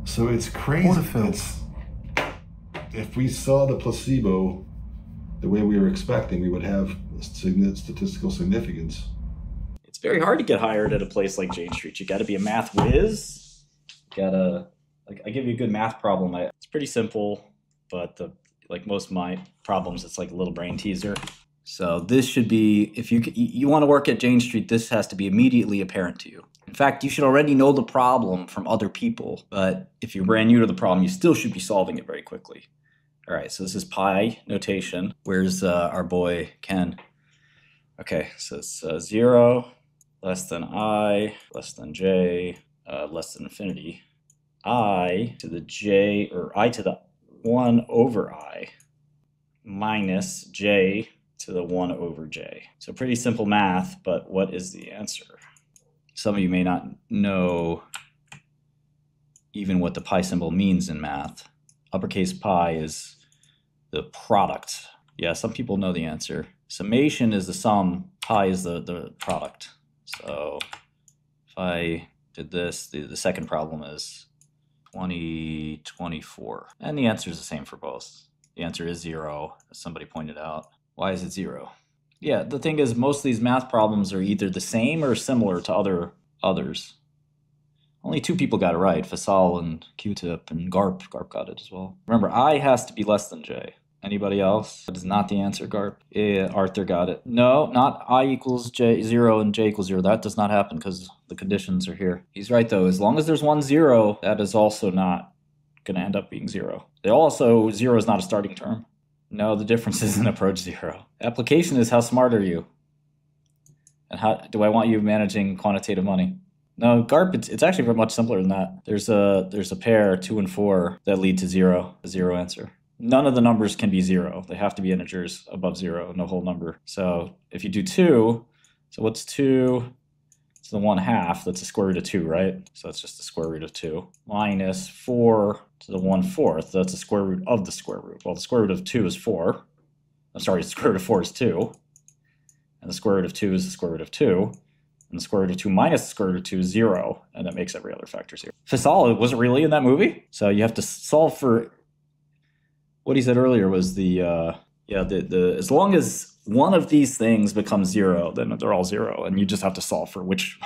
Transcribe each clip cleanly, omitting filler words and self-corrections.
So it's crazy. If we saw the placebo the way we were expecting, we would have statistical significance. It's very hard to get hired at a place like Jane Street. You got to be a math whiz. You gotta, like, I give you a good math problem. It's pretty simple, but like most of my problems, it's like a little brain teaser. So this should be, if you want to work at Jane Street, this has to be immediately apparent to you. In fact, you should already know the problem from other people, but if you're brand new to the problem, you still should be solving it very quickly. All right, so this is pi notation. Where's our boy Ken? Okay, so it's 0 less than I less than j less than infinity. I to the j, or I to the 1 over I minus j to the 1 over j. So pretty simple math, but what is the answer? Some of you may not know even what the pi symbol means in math. Uppercase pi is the product. Yeah, some people know the answer. Summation is the sum, pi is the product. So if I did this, the second problem is 2024. And the answer is the same for both. The answer is 0, as somebody pointed out. Why is it 0? Yeah, the thing is, most of these math problems are either the same or similar to others. Only 2 people got it right, Fasal and Q-tip, and Garp. Garp got it as well. Remember, I has to be less than j. Anybody else? That is not the answer, Garp. Yeah, Arthur got it. No, not I equals j 0 and j equals 0. That does not happen because the conditions are here. He's right, though. As long as there's 1 0, that is also not going to end up being 0. They also, 0 is not a starting term. No, the difference isn't approach 0. Application is how smart are you? And how do I want you managing quantitative money? No, Garp, it's actually much simpler than that. There's a pair, 2 and 4, that lead to 0, a 0 answer. None of the numbers can be 0. They have to be integers above 0, no whole number. So if you do 2, so what's 2? It's the 1/2, that's the square root of 2, right? So that's just the square root of 2. Minus 4 to the 1/4, that's the square root of the square root. Well, the square root of 2 is 4. I'm sorry, the square root of 4 is 2. And the square root of 2 is the square root of 2. And the square root of 2 minus the square root of 2 is 0. And that makes every other factor 0. Fasal, was it really in that movie? So you have to solve for, what he said earlier was as long as one of these things becomes 0, then they're all 0. And you just have to solve for which,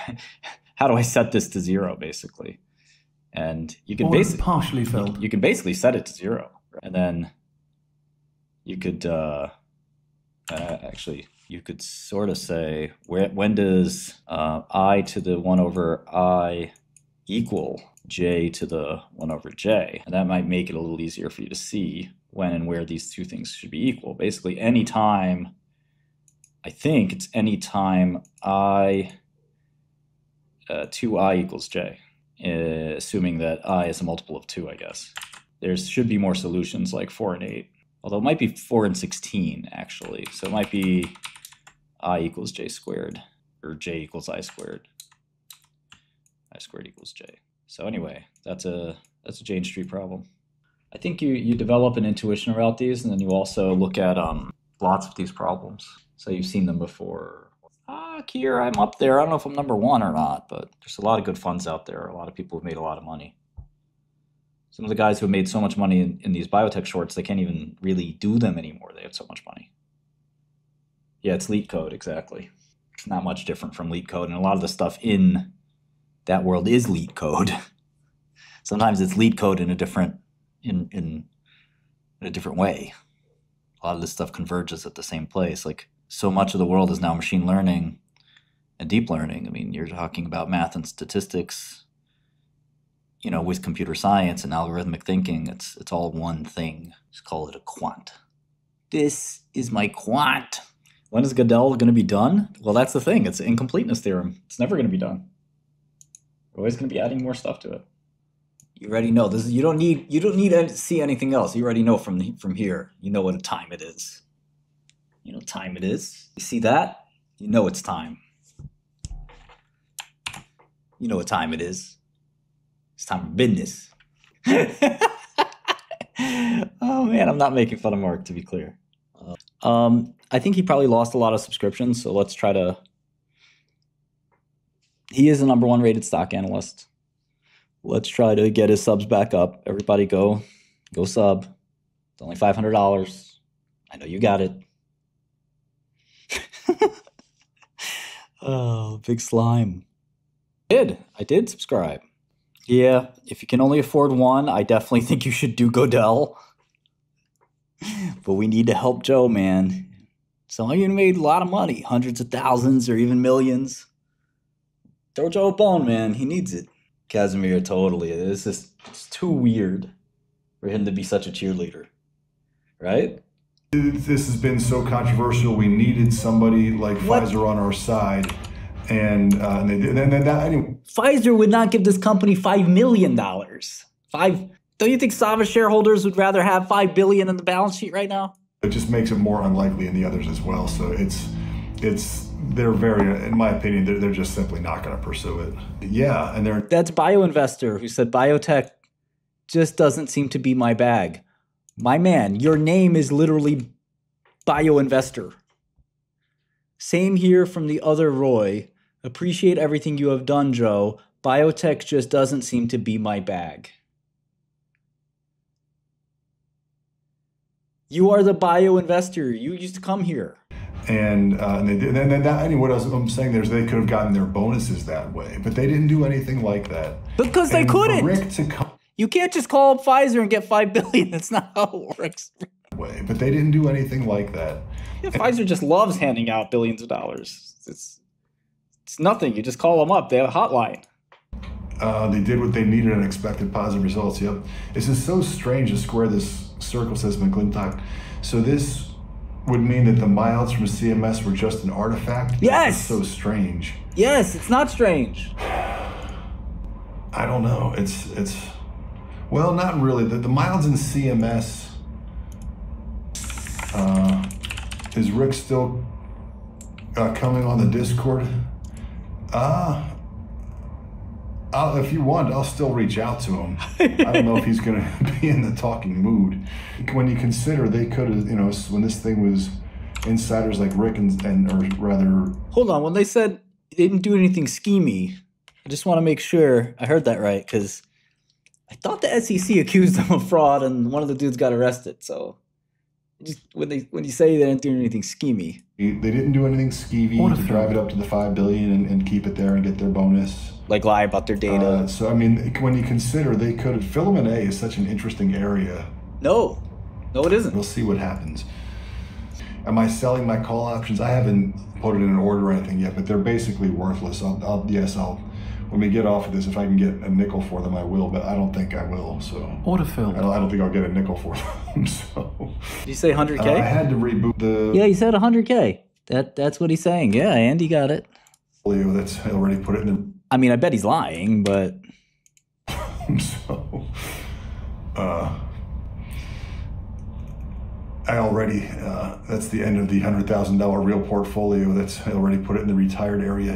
how do I set this to 0, basically? And you can basically partially filled. You can basically set it to 0. And then you could, actually, you could sort of say, when does I to the 1 over I equal j to the 1 over j? And that might make it a little easier for you to see when and where these two things should be equal. Basically, any time, I think it's any time I, 2i equals j, assuming that I is a multiple of 2, I guess. There should be more solutions like 4 and 8, although it might be 4 and 16, actually. So it might be I equals j squared, or j equals I squared. I squared equals j. So anyway, that's a Jane Street problem. I think you develop an intuition about these, and then you also look at lots of these problems. So you've seen them before. Here, I'm up there. I don't know if I'm number 1 or not, but there's a lot of good funds out there. A lot of people have made a lot of money. Some of the guys who have made so much money in these biotech shorts, they can't even really do them anymore. They have so much money. Yeah, it's LeetCode, exactly. It's not much different from LeetCode, and a lot of the stuff in that world is LeetCode. Sometimes it's LeetCode in a different in a different way. A lot of this stuff converges at the same place. Like, so much of the world is now machine learning and deep learning. I mean, you're talking about math and statistics, you know, with computer science and algorithmic thinking. It's all one thing. Just call it a quant. This is my quant. When is Gödel going to be done? Well, that's the thing. It's an incompleteness theorem. It's never going to be done. We're always going to be adding more stuff to it. You already know this. You don't need to see anything else. You already know from here. You know what time it is. You know what time it is. You see that? You know it's time. You know what time it is. It's time for business. Oh man, I'm not making fun of Mark, to be clear. I think he probably lost a lot of subscriptions, so let's try to. He is the #1 rated stock analyst. Let's try to get his subs back up. Everybody go sub. It's only $500. I know you got it. Oh, big slime. I did subscribe. Yeah, if you can only afford one, I definitely think you should do Godel. But we need to help Joe, man. Some of you made a lot of money, hundreds of thousands or even millions. Throw Joe a bone, man. He needs it. Casimir, totally. It's too weird for him to be such a cheerleader, right? This has been so controversial. We needed somebody like Pfizer on our side, and they did. And that, anyway. Pfizer would not give this company $5 million. Don't you think SAVA shareholders would rather have $5 billion in the balance sheet right now? It just makes it more unlikely in the others as well. So they're very, in my opinion, they're just simply not going to pursue it. Yeah, and that's BioInvestor who said biotech just doesn't seem to be my bag. My man, your name is literally BioInvestor. Same here from the other Roy. Appreciate everything you have done, Joe. Biotech just doesn't seem to be my bag. You are the BioInvestor. You used to come here. And they did. And that, what I'm saying there is they could have gotten their bonuses that way, but they didn't do anything like that. Because they couldn't. You can't just call up Pfizer and get $5 billion. That's not how it works. But they didn't do anything like that. Yeah, Pfizer just loves handing out billions of dollars. It's nothing. You just call them up. They have a hotline. They did what they needed and expected positive results. Yep. This is so strange to square this circle, says McClintock. So this would mean that the miles from CMS were just an artifact? Yes. It's so strange. Yes, it's not strange. I don't know. It's well, not really. The miles in CMS, is Rick still coming on the Discord? If you want, I'll still reach out to him. I don't know if he's going to be in the talking mood. When you consider they could have, when this thing was insiders like Rick or rather... Hold on, when they said they didn't do anything schemy, I just want to make sure I heard that right, because I thought the SEC accused them of fraud and one of the dudes got arrested. So when you say they didn't do anything schemy. They didn't do anything skeevy to drive it up to the $5 billion and keep it there and get their bonus. Like lie about their data. So, I mean, when you consider they could have... Filament A is such an interesting area. No, it isn't. We'll see what happens. Am I selling my call options? I haven't put it in an order or anything yet, but they're basically worthless. I'll when we get off of this, if I can get a nickel for them, I will, but I don't think I will, so... Order filled. I don't think I'll get a nickel for them, so... Did you say 100K? I had to reboot the... Yeah, he said 100K. That's what he's saying. Yeah, Andy got it. That's I already put it in the... I mean, I bet he's lying, but... So... I already, that's the end of the $100,000 real portfolio. I already put it in the retired area.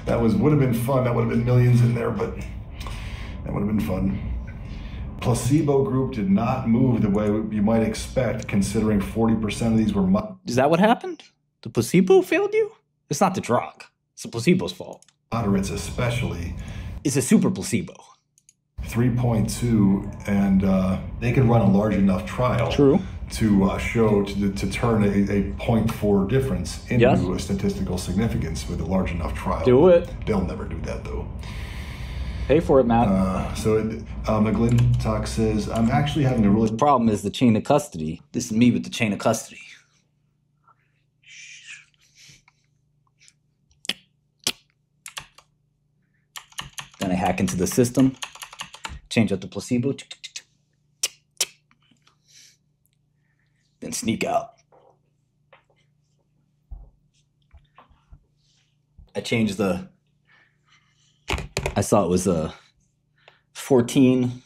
That would have been fun. That would have been millions in there, but that would have been fun. Placebo group did not move the way you might expect, considering 40% of these were... Is that what happened? The placebo failed you? It's not the drug. It's the placebo's fault. Moderates especially. It's a super placebo. 3.2, and they could run a large enough trial. True. To show, to turn a 0.4 difference into a statistical significance with a large enough trial. Do it. They'll never do that, though. Pay for it, Matt. McGlintock says, I'm actually having a really... The problem is the chain of custody. This is me with the chain of custody. Then I hack into the system, change up the placebo, then sneak out. I changed I saw it was a 14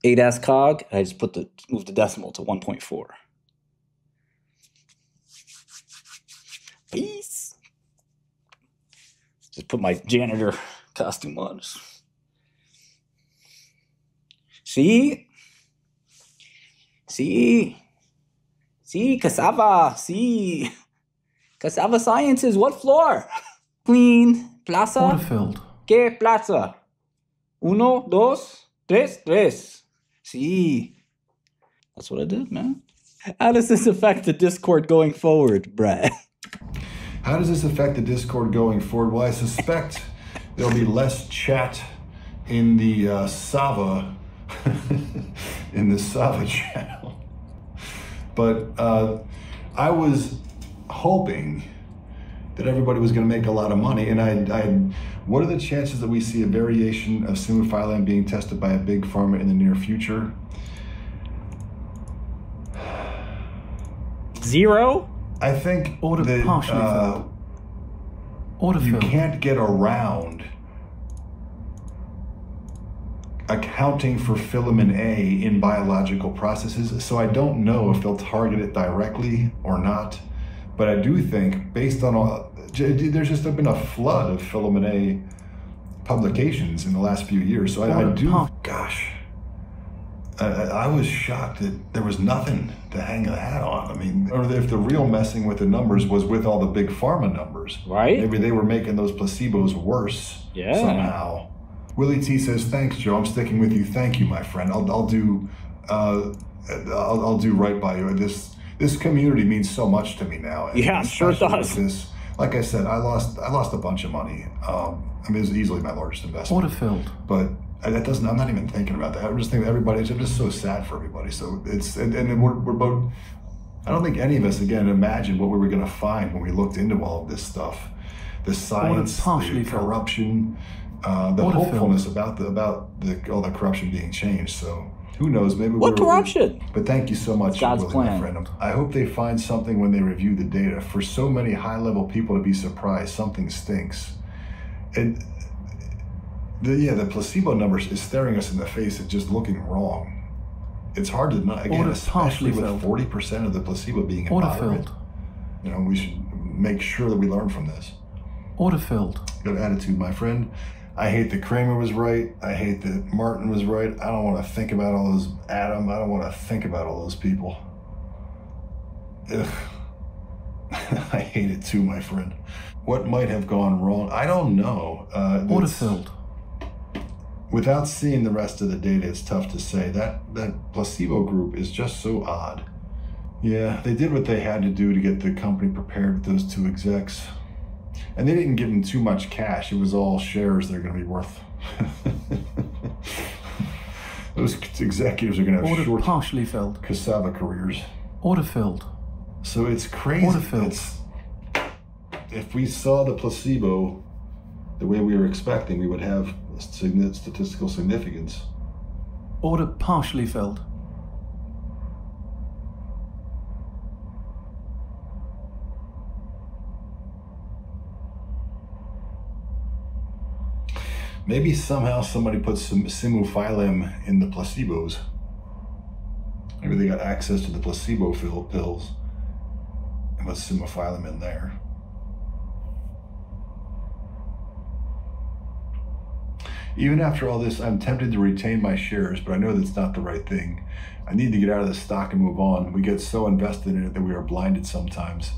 8-AS-COG. I just moved the decimal to 1.4. Peace. Just put my janitor costume on. See, Cassava, Cassava Sciences, what floor? Clean, plaza. Order filled. ¿Qué plaza? 1, 2, 3, 3. See, that's what I did, man. How does this affect the Discord going forward, Brett? How does this affect the Discord going forward? Well, I suspect there'll be less chat in the SAVA in the SAVA channel. But I was hoping that everybody was going to make a lot of money, and what are the chances that we see a variation of 𝗕𝗢𝗡𝗦 being tested by a big pharma in the near future? 0? I think that you can't get around accounting for filamin A in biological processes, so I don't know if they'll target it directly or not. But I do think, based on all, there's just been a flood of filamin A publications in the last few years. So I was shocked that there was nothing to hang a hat on. I mean, or if the real messing with the numbers was with all the big pharma numbers. Right. Maybe they were making those placebos worse somehow. Willie T says, thanks, Joe. I'm sticking with you. Thank you, my friend. I'll do right by you. This community means so much to me now. Yeah, sure does. Like I said, I lost a bunch of money. I mean, it was easily my largest investment. But that doesn't. I'm not even thinking about that. I'm just thinking I'm just so sad for everybody. So it's and we're both. I don't think any of us again imagined what we were going to find when we looked into all of this stuff, the science, the corruption, the hopefulness about all the corruption being changed. So. Who knows? Maybe what corruption? But thank you so much, God's Willie, plan. my friend. I hope they find something when they review the data. For so many high-level people to be surprised, something stinks. And the placebo numbers is staring us in the face at just looking wrong. It's hard to not, again, especially with 40% of the placebo being moderate. You know, we should make sure that we learn from this. Good attitude, my friend. I hate that Kramer was right. I hate that Martin was right. I don't want to think about all those, Adam. I don't want to think about all those people. Ugh. I hate it too, my friend. What might have gone wrong? I don't know. Without seeing the rest of the data, it's tough to say. That placebo group is just so odd. Yeah, they did what they had to do to get the company prepared with those 2 execs. And they didn't give them too much cash. It was all shares they're going to be worth. Those executives are going to have short Cassava careers. So it's crazy. If we saw the placebo the way we were expecting, we would have statistical significance. Maybe somehow somebody put some 𝗕𝗢𝗡𝗦 in the placebos. Maybe they got access to the placebo pills and put 𝗕𝗢𝗡𝗦 in there. Even after all this, I'm tempted to retain my shares, but I know that's not the right thing. I need to get out of the stock and move on. We get so invested in it that we are blinded sometimes.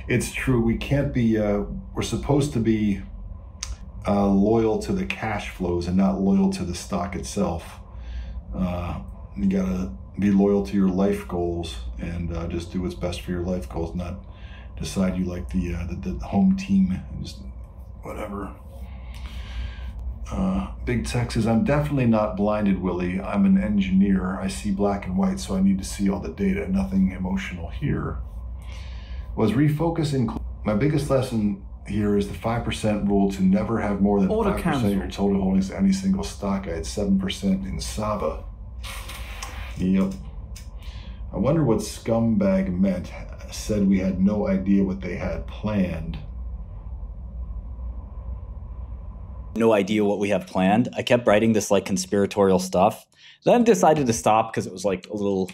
It's true, we can't be, we're supposed to be loyal to the cash flows and not loyal to the stock itself. You gotta be loyal to your life goals and just do what's best for your life goals, not decide you like the home team and just whatever. Big Tech says, I'm definitely not blinded, Willie. I'm an engineer. I see black and white, so I need to see all the data. Nothing emotional here. Was refocusing. My biggest lesson here is the 5% rule, to never have more than 5% of your total holdings in any single stock. I had 7% in SAVA. Yep. I wonder what scumbag meant. Said we had no idea what they had planned. No idea what we have planned. I kept writing this like conspiratorial stuff. Then decided to stop because it was like a little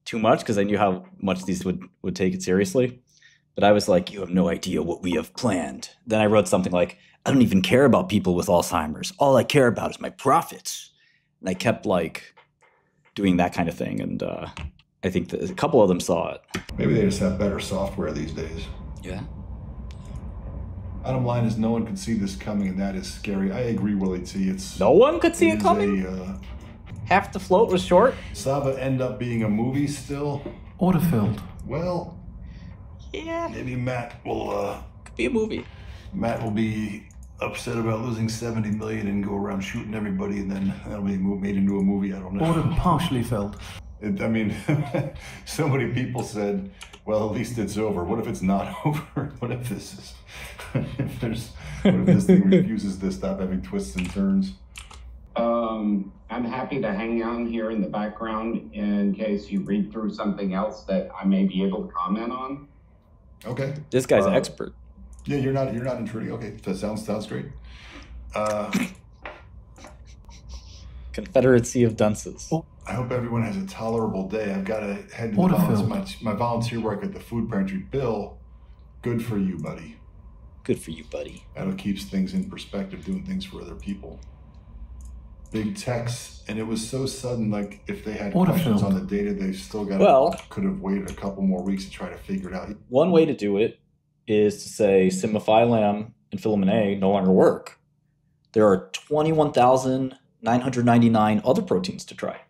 too much, because I knew how much these would take it seriously. But I was like, you have no idea what we have planned. Then I wrote something like, I don't even care about people with Alzheimer's. All I care about is my profits. And I kept like doing that kind of thing. And I think that a couple of them saw it. Maybe they just have better software these days. Yeah. Bottom line is no one could see this coming, and that is scary. I agree, Willie T. No one could see it coming? Half the float was short? SAVA end up being a movie still? Order filled. Well, yeah. Maybe Matt will, could be a movie. Matt will be upset about losing 70 million and go around shooting everybody, and then that'll be made into a movie. I don't know. Order partially filled. I mean, so many people said, well, at least it's over. What if it's not over? What if this is, what if this thing refuses to stop having twists and turns? I'm happy to hang on here in the background in case you read through something else that I may be able to comment on. Okay. This guy's an expert. Yeah, you're not intruding. Okay, that sounds great. Confederacy of Dunces. I hope everyone has a tolerable day. I've got to head to my volunteer work at the food pantry. Bill, good for you, buddy. Good for you, buddy. That'll keeps things in perspective, doing things for other people. Big text, and it was so sudden, like if they had questions on the data, they still could have waited a couple more weeks to try to figure it out. One way to do it is to say Sim-Phi-Lam and filament A no longer work. There are 21,999 other proteins to try.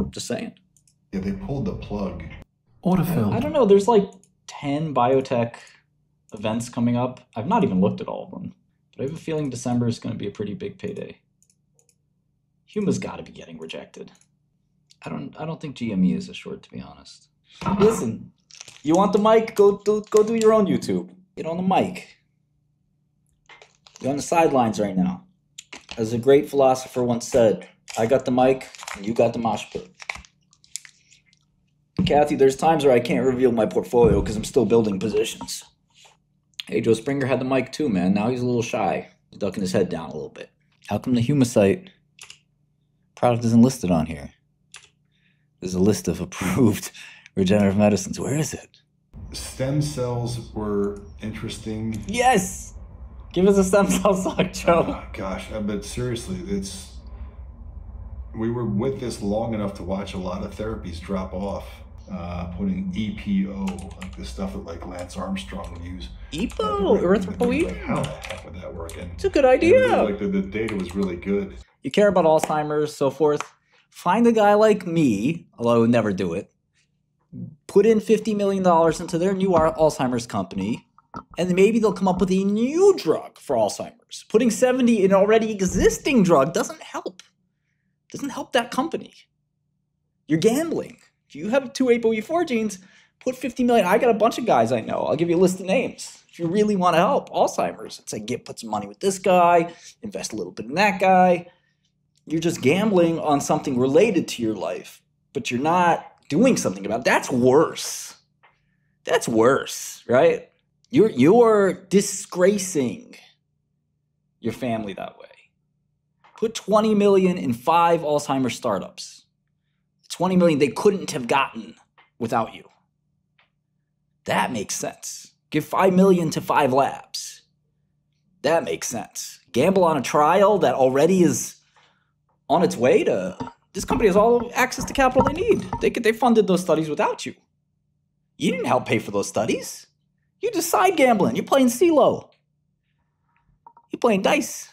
Just saying. Yeah, they pulled the plug. Order filled. I don't know. There's like 10 biotech events coming up. I've not even looked at all of them, but I have a feeling December is going to be a pretty big payday. HUMA's got to be getting rejected. I don't think GME is a short, to be honest. Listen, you want the mic? Go do your own YouTube. Get on the mic. You're on the sidelines right now. As a great philosopher once said, I got the mic and you got the mosh pit. Kathy, there's times where I can't reveal my portfolio because I'm still building positions. Hey, Joe Springer had the mic too, man. Now he's a little shy. He's ducking his head down a little bit. How come the HUMA site product isn't listed on here? There's a list of approved regenerative medicines. Where is it? Stem cells were interesting. Yes! Give us a stem cell suck, Joe. Oh, gosh, but seriously, we were with this long enough to watch a lot of therapies drop off. Putting EPO, like the stuff that like Lance Armstrong would use. EPO, erythropoietin. Like, how the heck would that work? And it's a good idea. Like the data was really good. You care about Alzheimer's, so forth. Find a guy like me, although I would never do it. Put in $50 million into their new Alzheimer's company, and then maybe they'll come up with a new drug for Alzheimer's. Putting 70 in an already existing drug doesn't help. Doesn't help that company. You're gambling. If you have 2 ApoE4 genes, put 50 million. I got a bunch of guys I know. I'll give you a list of names. If you really want to help Alzheimer's, it's like put some money with this guy, invest a little bit in that guy. You're just gambling on something related to your life, but you're not doing something about it. That's worse. That's worse, right? You're disgracing your family that way. Put 20 million in 5 Alzheimer's startups. 20 million they couldn't have gotten without you. That makes sense. Give 5 million to 5 labs. That makes sense. Gamble on a trial that already is on its way to... This company has all access to capital they need. They funded those studies without you. You didn't help pay for those studies. You're just side gambling. You're playing CeeLo. You're playing dice.